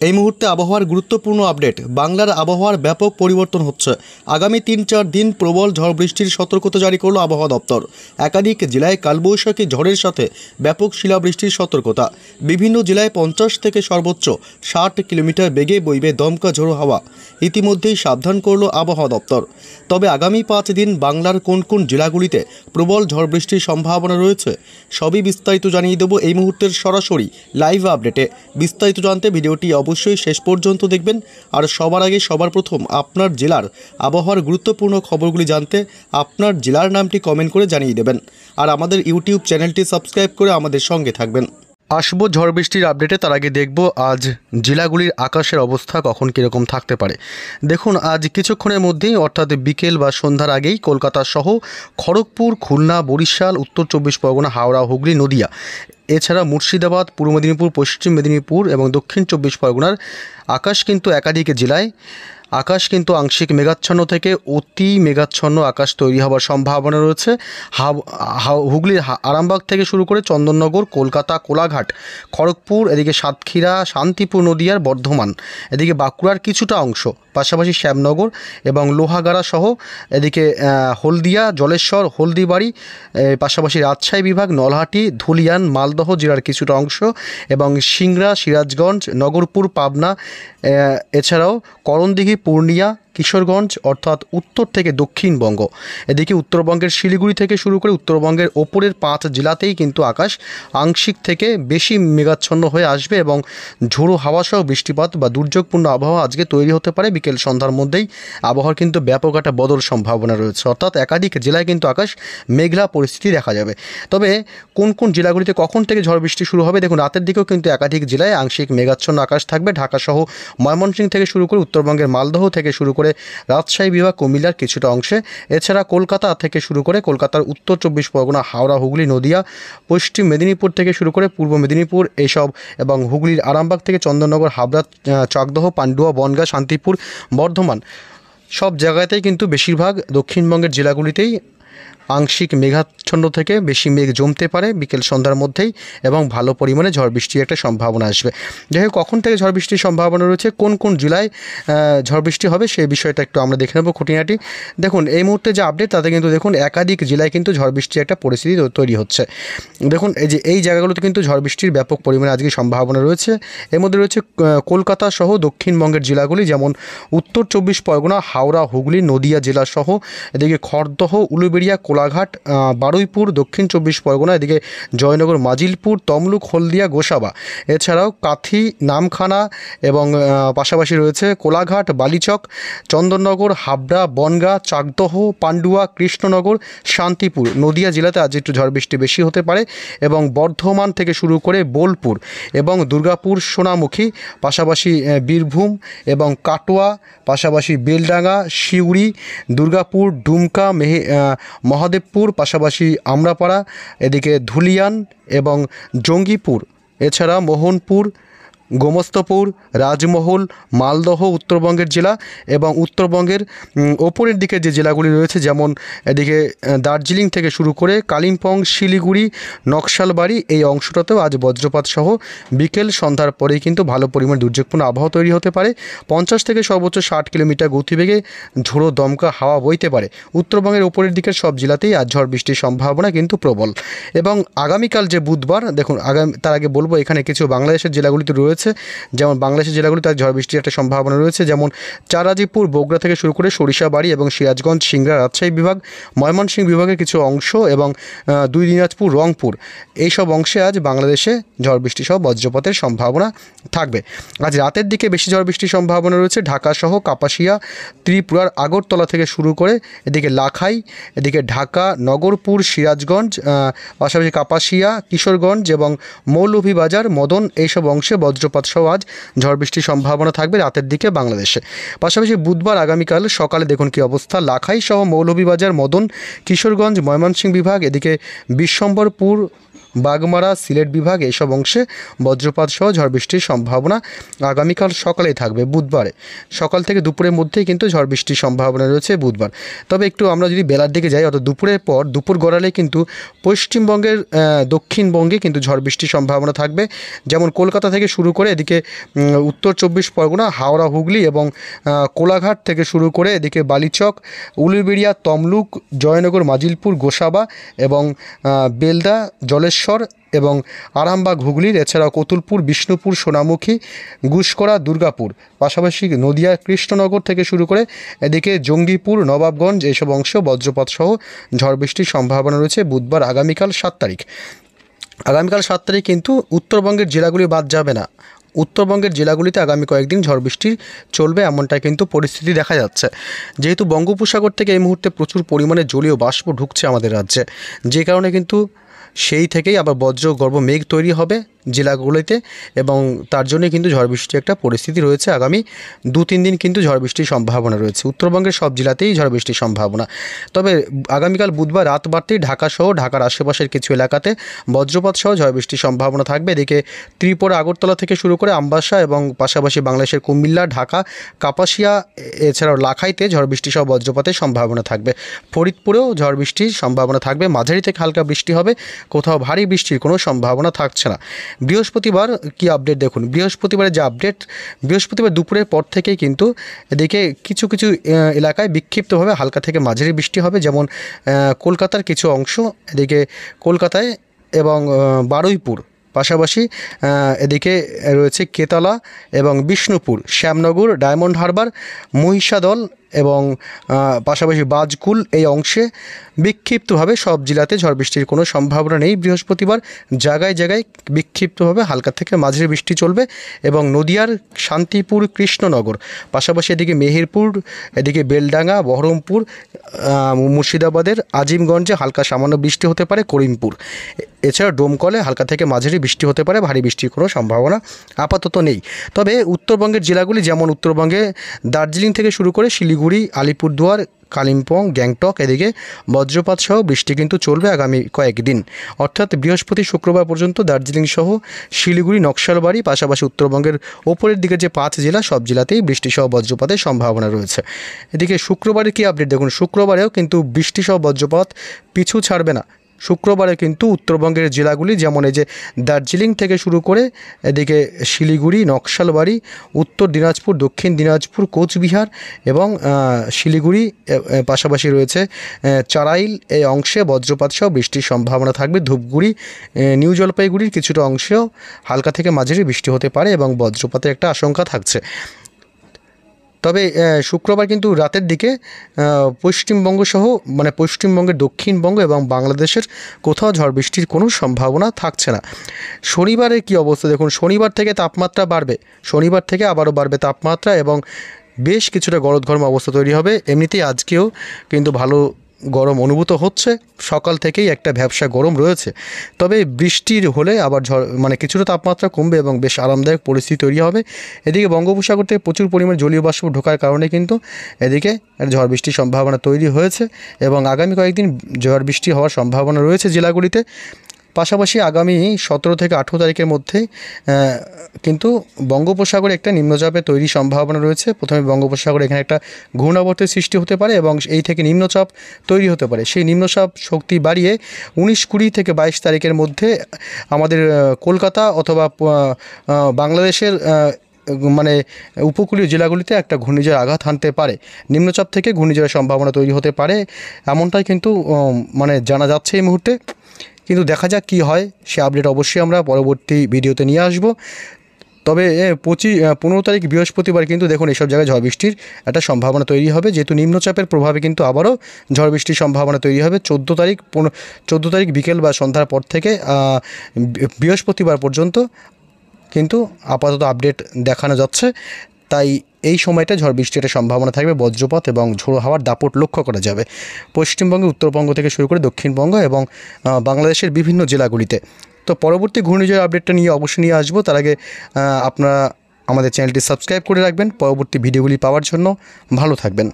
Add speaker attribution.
Speaker 1: এই মুহূর্তে আবহাওয়ার গুরুত্বপূর্ণ আপডেট। বাংলার আবহাওয়ার ব্যাপক পরিবর্তন হচ্ছে। আগামী ৩-৪ দিন প্রবল ঝড় বৃষ্টির সতর্কতা জারি করল আবহাওয়া দপ্তর। একাধিক জেলায় কালবৈশাখী ঝড়ের সাথে ব্যাপক শিলাবৃষ্টির সতর্কতা। বিভিন্ন জেলায় 50 থেকে সর্বোচ্চ 60 কিলোমিটার বেগে বইবে দমকা ঝোড়ো হাওয়া। ইতিমধ্যেই সাবধান করল আবহাওয়া দপ্তর। তবে আগামী 5 দিন বাংলার কোন কোন জেলাগুলিতে প্রবল ঝড় বৃষ্টির সম্ভাবনা রয়েছে সবই বিস্তারিত জানিয়ে দেব এই মুহূর্তের সরাসরি লাইভ আপডেটে। বিস্তারিত জানতে ভিডিওটি অবশ্যই শেষ পর্যন্ত দেখবেন। আর সবার আগে সবার প্রথম আপনার জেলার আবহাওয়ার গুরুত্বপূর্ণ খবরগুলি জানতে আপনার জেলার নামটি কমেন্ট করে জানিয়ে দেবেন। আর আমাদের ইউটিউব চ্যানেলটি সাবস্ক্রাইব করে আমাদের সঙ্গে থাকবেন। আসবো ঝড় বৃষ্টির আপডেটে। তার আগে দেখব আজ জেলাগুলির আকাশের অবস্থা কখন কীরকম থাকতে পারে। দেখুন, আজ কিছুক্ষণের মধ্যেই অর্থাৎ বিকেল বা সন্ধ্যার আগেই কলকাতা সহ খড়গপুর, খুলনা, বরিশাল, উত্তর 24 পরগনা, হাওড়া, হুগলি, নদিয়া, এছাড়া মুর্শিদাবাদ, পূর্ব মেদিনীপুর, পশ্চিম মেদিনীপুর এবং দক্ষিণ 24 পরগনার আকাশ কিন্তু একাধিক জেলায় আকাশ কিন্তু আংশিক মেঘাচ্ছন্ন থেকে অতি মেঘাচ্ছন্ন আকাশ তৈরি হওয়ার সম্ভাবনা রয়েছে। হুগলির আরামবাগ থেকে শুরু করে চন্দননগর, কলকাতা, কোলাঘাট, খড়গপুর, এদিকে সাতক্ষীরা, শান্তিপুর, নদিয়ার, বর্ধমান, এদিকে বাঁকুড়ার কিছুটা অংশ, পাশাপাশি শ্যামনগর এবং লোহাগাড়া সহ এদিকে হলদিয়া, জলেশ্বর, হলদিবাড়ি, পাশাপাশি রাজশাহী বিভাগ, নলহাটি, ধুলিয়ান, মালদহ জেলার কিছুটা অংশ এবং সিংড়া, সিরাজগঞ্জ, নগরপুর, পাবনা, এছাড়াও করণদিঘি, পূর্ণিয়া, কিশোরগঞ্জ অর্থাৎ উত্তর থেকে দক্ষিণবঙ্গ, এদিকে উত্তরবঙ্গের শিলিগুড়ি থেকে শুরু করে উত্তরবঙ্গের ওপরের 5 জেলাতেই কিন্তু আকাশ আংশিক থেকে বেশি মেঘাচ্ছন্ন হয়ে আসবে এবং ঝোড়ো হাওয়া সহ বৃষ্টিপাত বা দুর্যোগপূর্ণ আবহাওয়া আজকে তৈরি হতে পারে। বিকেল সন্ধ্যার মধ্যেই আবহাওয়ার কিন্তু ব্যাপক একটা বদল সম্ভাবনা রয়েছে, অর্থাৎ একাধিক জেলায় কিন্তু আকাশ মেঘলা পরিস্থিতি দেখা যাবে। তবে কোন কোন জেলাগুলিতে কখন থেকে ঝড় বৃষ্টি শুরু হবে, দেখুন রাতের দিকেও কিন্তু একাধিক জেলায় আংশিক মেঘাচ্ছন্ন আকাশ থাকবে। ঢাকা সহ ময়মনসিংহ থেকে শুরু করে উত্তরবঙ্গের মালদহ থেকে শুরু করে রাজশাহী বিভাগ, কুমিল্লার কিছুটা অংশে, এছাড়া কলকাতা থেকে শুরু করে কলকাতার উত্তর 24 পরগনা, হাওড়া, হুগলি, নদিয়া, পশ্চিম মেদিনীপুর থেকে শুরু করে পূর্ব মেদিনীপুর এইসব এবং হুগলির আরামবাগ থেকে চন্দননগর, হাবড়া, চাকদহ, পান্ডুয়া, বনগাঁ, শান্তিপুর, বর্ধমান সব জায়গাতেই কিন্তু বেশিরভাগ দক্ষিণবঙ্গের জেলাগুলিতেই আংশিক মেঘাচ্ছন্ন থেকে বেশি মেঘ জমতে পারে বিকেল সন্ধ্যার মধ্যেই এবং ভালো পরিমাণে ঝড় বৃষ্টির একটা সম্ভাবনা আসবে। যাই হোক, কখন থেকে ঝড় বৃষ্টির সম্ভাবনা রয়েছে, কোন কোন জেলায় ঝড় বৃষ্টি হবে সেই বিষয়টা একটু আমরা দেখে নেব খুঁটিনাটি। দেখুন, এই মুহূর্তে যে আপডেট তাতে কিন্তু দেখুন একাধিক জেলায় কিন্তু ঝড় বৃষ্টির একটা পরিস্থিতি তৈরি হচ্ছে। দেখুন এই জায়গাগুলোতে কিন্তু ঝড় বৃষ্টির ব্যাপক পরিমাণে আজকে সম্ভাবনা রয়েছে। এর মধ্যে রয়েছে কলকাতা সহ দক্ষিণবঙ্গের জেলাগুলি যেমন উত্তর 24 পরগনা, হাওড়া, হুগলি, নদিয়া জেলা সহ এদিকে খড়দহ, উলুবেড়িয়া, কোলাঘাট, বারুইপুর, দক্ষিণ 24 পরগনা, এদিকে জয়নগর, মাজিলপুর, তমলুক, হলদিয়া, গোসাবা, এছাড়াও কাথি, নামখানা এবং পাশাপাশি রয়েছে কোলাঘাট, বালিচক, চন্দননগর, হাবড়া, বনগাঁ, চাকদহ, পান্ডুয়া, কৃষ্ণনগর, শান্তিপুর, নদিয়া জেলাতে আজ একটু ঝড় বৃষ্টি বেশি হতে পারে এবং বর্ধমান থেকে শুরু করে বোলপুর এবং দুর্গাপুর, সোনামুখী, পাশাপাশি বীরভূম এবং কাটোয়া, পাশাপাশি বেলডাঙ্গা, সিউড়ি, দুর্গাপুর, ডুমকা, মহাদেবপুর, পাশাপাশি আমরাপাড়া, এদিকে ধুলিয়ান এবং জঙ্গিপুর, এছাড়া মোহনপুর, গোমস্তপুর, রাজমহল, মালদহ উত্তরবঙ্গের জেলা এবং উত্তরবঙ্গের ওপরের দিকে যে জেলাগুলি রয়েছে যেমন এদিকে দার্জিলিং থেকে শুরু করে কালিম্পং, শিলিগুড়ি, নকশালবাড়ি এই অংশটাতেও আজ বজ্রপাত সহ বিকেল সন্ধ্যার পরেই কিন্তু ভালো পরিমাণ দুর্যোগপূর্ণ আবহাওয়া তৈরি হতে পারে। 50 থেকে সর্বোচ্চ 60 কিলোমিটার গতিবেগে ঝোড়ো দমকা হাওয়া বইতে পারে। উত্তরবঙ্গের ওপরের দিকের সব জেলাতেই আজ ঝড় বৃষ্টির সম্ভাবনা কিন্তু প্রবল। এবং আগামীকাল যে বুধবার, দেখুন তার আগে বলবো এখানে কিছু বাংলাদেশের জেলাগুলিতে রয়েছে, যেমন বাংলাদেশের জেলাগুলিতে আজ ঝড় বৃষ্টির একটা সম্ভাবনা রয়েছে, যেমন চারাজিপুর, বগুড়া থেকে শুরু করে সরিষাবাড়ি এবং সিরাজগঞ্জ, সিংড়া, রাজশাহী বিভাগ, ময়মনসিংহ বিভাগের কিছু অংশ এবং 2 দিনাজপুর, রংপুর এইসব অংশে আজ বাংলাদেশে ঝড় বৃষ্টি সহ বজ্রপাতের সম্ভাবনা থাকবে। আজ রাতের দিকে বেশি ঝড় বৃষ্টির সম্ভাবনা রয়েছে ঢাকা সহ কাপাসিয়া, ত্রিপুরার আগরতলা থেকে শুরু করে এদিকে লাখাই, এদিকে ঢাকা, নগরপুর, সিরাজগঞ্জ, পাশাপাশি কাপাসিয়া, কিশোরগঞ্জ এবং মৌলভীবাজার, মদন এইসব অংশে বজ্রপাত সহ আজ ঝড় বৃষ্টির সম্ভাবনা থাকবে রাতের দিকে বাংলাদেশে। পাশাপাশি বুধবার আগামীকাল সকালে দেখুন কী অবস্থা, লাখাই সহ মৌলভীবাজার, মদন, কিশোরগঞ্জ, ময়মনসিংহ বিভাগ, এদিকে বিশ্বম্বরপুর, বাগমারা, সিলেট বিভাগ এইসব অংশে বজ্রপাত সহ ঝড় বৃষ্টির সম্ভাবনা আগামীকাল সকালেই থাকবে। বুধবারে সকাল থেকে দুপুরের মধ্যেই কিন্তু ঝড় বৃষ্টির সম্ভাবনা রয়েছে বুধবার। তবে একটু আমরা যদি বেলার দিকে যাই, অর্থাৎ দুপুরের পর দুপুর গড়ালে কিন্তু পশ্চিমবঙ্গের দক্ষিণবঙ্গে কিন্তু ঝড় বৃষ্টির সম্ভাবনা থাকবে, যেমন কলকাতা থেকে শুরু করে করে এদিকে উত্তর 24 পরগনা, হাওড়া, হুগলি এবং কোলাঘাট থেকে শুরু করে এদিকে বালিচক, উলুবেড়িয়া, তমলুক, জয়নগর, মাজিলপুর, গোসাবা এবং বেলদা, জলেশ্বর এবং আরামবাগ, হুগলির, এছাড়াও কতুলপুর, বিষ্ণুপুর, সোনামুখী, গুসকরা, দুর্গাপুর, পাশাপাশি নদিয়া, কৃষ্ণনগর থেকে শুরু করে এদিকে জঙ্গিপুর, নবাবগঞ্জ এইসব অংশ বজ্রপাত সহ ঝড় বৃষ্টির সম্ভাবনা রয়েছে বুধবার আগামীকাল 7 তারিখ। আগামীকাল 7 তারিখ কিন্তু উত্তরবঙ্গের জেলাগুলি বাদ যাবে না। উত্তরবঙ্গের জেলাগুলিতে আগামী কয়েকদিন ঝড় বৃষ্টি চলবে, এমনটা কিন্তু পরিস্থিতি দেখা যাচ্ছে। যেহেতু বঙ্গোপসাগর থেকে এই মুহূর্তে প্রচুর পরিমাণে জলীয় বাষ্প ঢুকছে আমাদের রাজ্যে, যে কারণে কিন্তু সেই থেকেই আবার বজ্রগর্ভ মেঘ তৈরি হবে জেলাগুলিতে এবং তার জন্য কিন্তু ঝড় বৃষ্টির একটা পরিস্থিতি রয়েছে। আগামী 2-3 দিন কিন্তু ঝড় বৃষ্টির সম্ভাবনা রয়েছে। উত্তরবঙ্গের সব জেলাতেই ঝড় বৃষ্টির সম্ভাবনা। তবে আগামীকাল বুধবার রাত বাড়তেই ঢাকা সহ ঢাকার আশেপাশের কিছু এলাকাতে বজ্রপাত সহ ঝড় বৃষ্টির সম্ভাবনা থাকবে। এদিকে ত্রিপুরা, আগরতলা থেকে শুরু করে আমবাসা এবং পাশাপাশি বাংলাদেশের কুমিল্লা, ঢাকা, কাপাসিয়া এছাড়াও লাখাইতে ঝড় বৃষ্টি সহ বজ্রপাতের সম্ভাবনা থাকবে। ফরিদপুরেও ঝড় বৃষ্টির সম্ভাবনা থাকবে। মাঝারি থেকে হালকা বৃষ্টি হবে, কোথাও ভারী বৃষ্টির কোনো সম্ভাবনা থাকছে না। বৃহস্পতিবার কি আপডেট দেখুন। বৃহস্পতিবারের যে আপডেট, বৃহস্পতিবার দুপুরের পর থেকেই কিন্তু এদিকে কিছু কিছু এলাকায় বিক্ষিপ্তভাবে হালকা থেকে মাঝারি বৃষ্টি হবে, যেমন কলকাতার কিছু অংশ, এদিকে কলকাতায় এবং বারুইপুর, পাশাপাশি এদিকে রয়েছে কেতলা এবং বিষ্ণুপুর, শ্যামনগর, ডায়মন্ড হারবার, মহিষাদল এবং পাশাপাশি বাজকুল এই অংশে বিক্ষিপ্তভাবে সব জেলাতে ঝড় বৃষ্টির কোনো সম্ভাবনা নেই। বৃহস্পতিবার জায়গায় জায়গায় বিক্ষিপ্তভাবে হালকা থেকে মাঝারি বৃষ্টি চলবে এবং নদিয়ার শান্তিপুর, কৃষ্ণনগর, পাশাপাশি এদিকে মেহেরপুর, এদিকে বেলডাঙ্গা, বহরমপুর, মুর্শিদাবাদের আজিমগঞ্জে হালকা সামান্য বৃষ্টি হতে পারে, করিমপুর, এছাড়া ডোমকলে হালকা থেকে মাঝারি বৃষ্টি হতে পারে, ভারী বৃষ্টির কোনো সম্ভাবনা আপাতত নেই। তবে উত্তরবঙ্গের জেলাগুলি, যেমন উত্তরবঙ্গে দার্জিলিং থেকে শুরু করে শিলিগুড়ি, আলিপুরদুয়ার, কালিম্পং, গ্যাংটক এদিকে বজ্রপাত সহ বৃষ্টি কিন্তু চলবে আগামী কয়েকদিন, অর্থাৎ বৃহস্পতি, শুক্রবার পর্যন্ত দার্জিলিং সহ শিলিগুড়ি, নকশালবাড়ি, পাশাপাশি উত্তরবঙ্গের ওপরের দিকে যে 5 জেলা সব জেলাতেই বৃষ্টি সহ বজ্রপাতের সম্ভাবনা রয়েছে। এদিকে শুক্রবারে কি আপডেট দেখুন। শুক্রবারেও কিন্তু বৃষ্টি সহ বজ্রপাত পিছু ছাড়বে না। শুক্রবারে কিন্তু উত্তরবঙ্গের জেলাগুলি, যেমন এই যে দার্জিলিং থেকে শুরু করে এদিকে শিলিগুড়ি, নকশালবাড়ি, উত্তর দিনাজপুর, দক্ষিণ দিনাজপুর, কোচবিহার এবং শিলিগুড়ি, পাশাপাশি রয়েছে চারাইল এই অংশে বজ্রপাত সহ বৃষ্টির সম্ভাবনা থাকবে। ধূপগুড়ি, নিউ জলপাইগুড়ির কিছুটা অংশেও হালকা থেকে মাঝারি বৃষ্টি হতে পারে এবং বজ্রপাতের একটা আশঙ্কা থাকছে। তবে শুক্রবার কিন্তু রাতের দিকে পশ্চিমবঙ্গ সহ মানে পশ্চিমবঙ্গের দক্ষিণবঙ্গ এবং বাংলাদেশের কোথাও ঝড় বৃষ্টির কোনো সম্ভাবনা থাকছে না। শনিবারের কী অবস্থা দেখুন। শনিবার থেকে তাপমাত্রা বাড়বে, শনিবার থেকে আবারও বাড়বে তাপমাত্রা এবং বেশ কিছুটা গরম অবস্থা তৈরি হবে। এমনিতেই আজকেও কিন্তু ভালো গরম অনুভূত হচ্ছে, সকাল থেকেই একটা ভ্যাপসা গরম রয়েছে। তবে বৃষ্টির হলে আবার মানে কিছুটা তাপমাত্রা কমবে এবং বেশ আরামদায়ক পরিস্থিতি তৈরি হবে। এদিকে বঙ্গোপসাগর থেকে প্রচুর পরিমাণে জলীয় বাষ্প ঢোকার কারণে কিন্তু এদিকে ঝড় বৃষ্টির সম্ভাবনা তৈরি হয়েছে এবং আগামী কয়েকদিন ঝড় বৃষ্টি হওয়ার সম্ভাবনা রয়েছে জেলাগুলিতে। পাশাপাশি আগামী 17 থেকে 18 তারিখের মধ্যে কিন্তু বঙ্গোপসাগরে একটা নিম্নচাপের তৈরির সম্ভাবনা রয়েছে। প্রথমে বঙ্গোপসাগরে এখানে একটা ঘূর্ণাবর্তের সৃষ্টি হতে পারে এবং এই থেকে নিম্নচাপ তৈরি হতে পারে। সেই নিম্নচাপ শক্তি বাড়িয়ে 19, 20 থেকে 22 তারিখের মধ্যে আমাদের কলকাতা অথবা বাংলাদেশের মানে উপকূলীয় জেলাগুলিতে একটা ঘূর্ণিঝড় আঘাত হানতে পারে। নিম্নচাপ থেকে ঘূর্ণিঝড়ের সম্ভাবনা তৈরি হতে পারে, এমনটাই কিন্তু মানে জানা যাচ্ছে এই মুহূর্তে। কিন্তু দেখা যাক কী হয়, সে আপডেট অবশ্যই আমরা পরবর্তী ভিডিওতে নিয়ে আসব। তবে 15 তারিখ বৃহস্পতিবার কিন্তু দেখুন এইসব জায়গায় ঝড় বৃষ্টির একটা সম্ভাবনা তৈরি হবে, যেহেতু নিম্নচাপের প্রভাবে কিন্তু আবারও ঝড় বৃষ্টির সম্ভাবনা তৈরি হবে। 14 তারিখ বিকেল বা সন্ধ্যার পর থেকে বৃহস্পতিবার পর্যন্ত কিন্তু আপাতত আপডেট দেখানো যাচ্ছে। তাই এই সময়টা ঝড় বৃষ্টির একটা সম্ভাবনা থাকবে, বজ্রপাত এবং ঝোড়ো হাওয়ার দাপট লক্ষ্য করা যাবে পশ্চিমবঙ্গে, উত্তরবঙ্গ থেকে শুরু করে দক্ষিণবঙ্গ এবং বাংলাদেশের বিভিন্ন জেলাগুলিতে। তো পরবর্তী ঘূর্ণিঝড় আপডেটটা নিয়ে অবশ্যই নিয়ে আসবো। তার আগে আপনারা আমাদের চ্যানেলটি সাবস্ক্রাইব করে রাখবেন পরবর্তী ভিডিওগুলি পাওয়ার জন্য। ভালো থাকবেন।